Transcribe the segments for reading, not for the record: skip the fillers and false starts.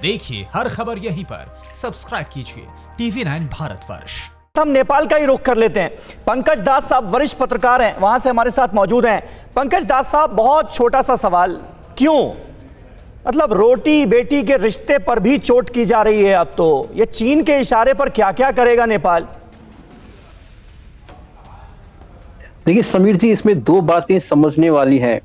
देखिए हर खबर यहीं पर, सब्सक्राइब कीजिए TV9 भारतवर्ष। हम नेपाल का ही रुख कर लेते हैं। पंकज दास साहब वरिष्ठ पत्रकार हैं, वहां से हमारे साथ मौजूद हैं। पंकज दास साहब, बहुत छोटा सा सवाल, क्यों मतलब रोटी बेटी के रिश्ते पर भी चोट की जा रही है? अब तो ये चीन के इशारे पर क्या क्या करेगा नेपाल? देखिए समीर जी, इसमें दो बातें समझने वाली हैं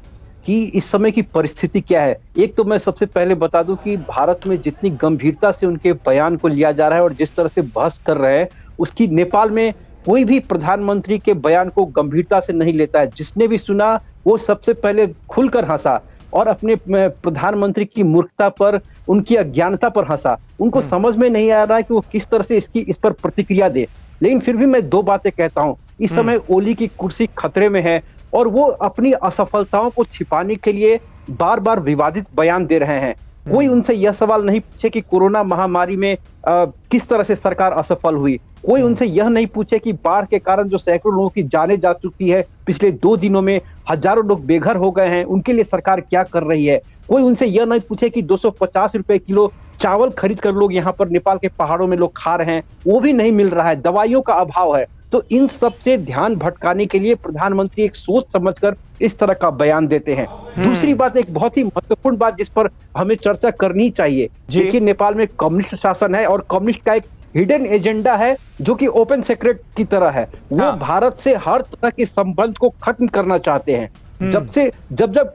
कि इस समय की परिस्थिति क्या है। एक तो मैं सबसे पहले बता दूं कि भारत में जितनी गंभीरता से उनके बयान को लिया जा रहा है और जिस तरह से बहस कर रहे हैं, उसकी नेपाल में कोई भी प्रधानमंत्री के बयान को गंभीरता से नहीं लेता है। जिसने भी सुना वो सबसे पहले खुलकर हंसा और अपने प्रधानमंत्री की मूर्खता पर, उनकी अज्ञानता पर हंसा। उनको समझ में नहीं आ रहा है कि वो किस तरह से इस पर प्रतिक्रिया दे। लेकिन फिर भी मैं दो बातें कहता हूं। इस समय ओली की कुर्सी खतरे में है और वो अपनी असफलताओं को छिपाने के लिए बार बार विवादित बयान दे रहे हैं। कोई उनसे यह सवाल नहीं पूछे कि कोरोना महामारी में किस तरह से सरकार असफल हुई। कोई उनसे यह नहीं पूछे कि बाढ़ के कारण जो सैकड़ों लोगों की जानें जा चुकी है, पिछले 2 दिनों में हजारों लोग बेघर हो गए हैं, उनके लिए सरकार क्या कर रही है। कोई उनसे यह नहीं पूछे कि 250 रुपए किलो चावल खरीद कर लोग यहाँ पर नेपाल के पहाड़ों में लोग खा रहे हैं, वो भी नहीं मिल रहा है, दवाइयों का अभाव है। तो इन सब से ध्यान भटकाने के लिए प्रधानमंत्री एक सोच समझकर इस तरह का बयान देते हैं। दूसरी बात, एक बहुत ही महत्वपूर्ण बात जिस पर हमें चर्चा करनी चाहिए। देखिए, नेपाल में कम्युनिस्ट शासन है और कम्युनिस्ट का एक हिडन एजेंडा है जो कि ओपन सीक्रेट की तरह है। वो भारत से हर तरह के संबंध को खत्म करना चाहते हैं। जब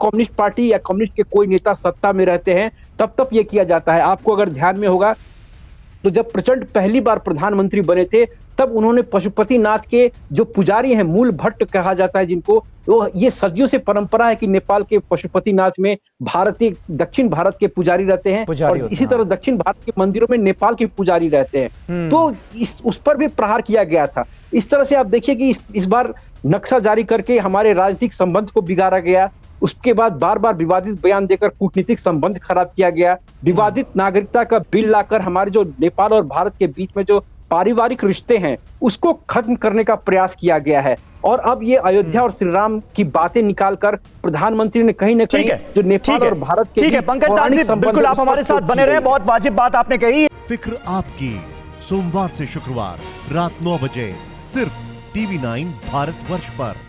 कम्युनिस्ट पार्टी या कम्युनिस्ट के कोई नेता सत्ता में रहते हैं, तब ये किया जाता है। आपको अगर ध्यान में होगा तो जब प्रचंड पहली बार प्रधानमंत्री बने थे, तब उन्होंने पशुपतिनाथ के जो पुजारी हैं, मूल भट्ट कहा जाता है जिनको, तो ये सदियों से परंपरा है कि नेपाल के पशुपतिनाथ में दक्षिण भारत के पुजारी रहते हैं और इसी तरह दक्षिण भारत के मंदिरों में नेपाल के पुजारी रहते हैं। तो उस पर भी प्रहार किया गया था। इस तरह से आप देखिए कि इस बार नक्शा जारी करके हमारे राजनीतिक संबंध को बिगाड़ा गया। उसके बाद बार बार विवादित बयान देकर कूटनीतिक संबंध खराब किया गया। विवादित नागरिकता का बिल लाकर हमारे जो नेपाल और भारत के बीच में जो पारिवारिक रिश्ते हैं उसको खत्म करने का प्रयास किया गया है। और अब ये अयोध्या और श्री राम की बातें निकालकर प्रधानमंत्री ने कहीं ना कहीं जो नेपाल और भारत के, ठीक है पंकज दास जी, बिल्कुल आप हमारे साथ बने रहे, बहुत वाजिब बात आपने कही। फिक्र आपकी, सोमवार से शुक्रवार रात 9 बजे सिर्फ TV9 भारतवर्ष पर।